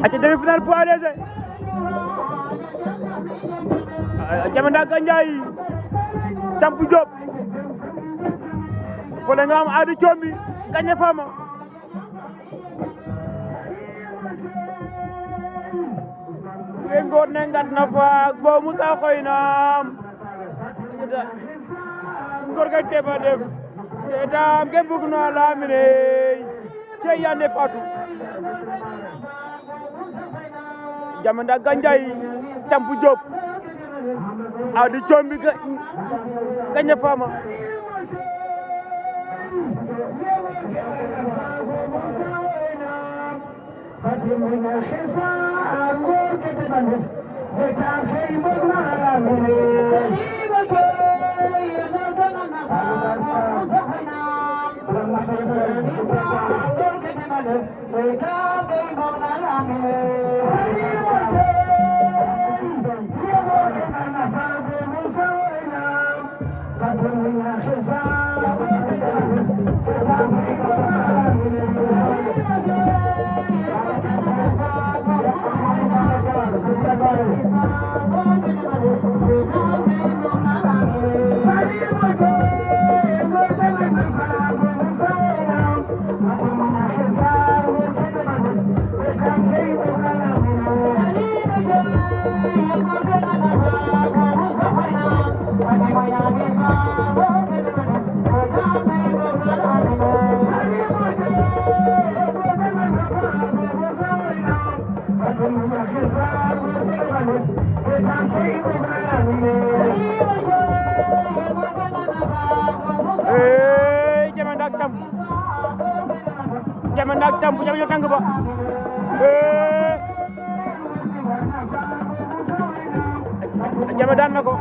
aca demi-finale poids léger Jamanda Gandiaye Camp Diop fole nga am Ady Thiomby Gagné Fama we ngoor ne ngat na faak bo Moussa Khoynam ngor ga teba def tetam ke bug na lamine ce yande Fatou Jamanda Gandiaye Camp Diop Ady Thiomby Gagné Fama Jamanda Camp jam tang ba Jamanda daan na ko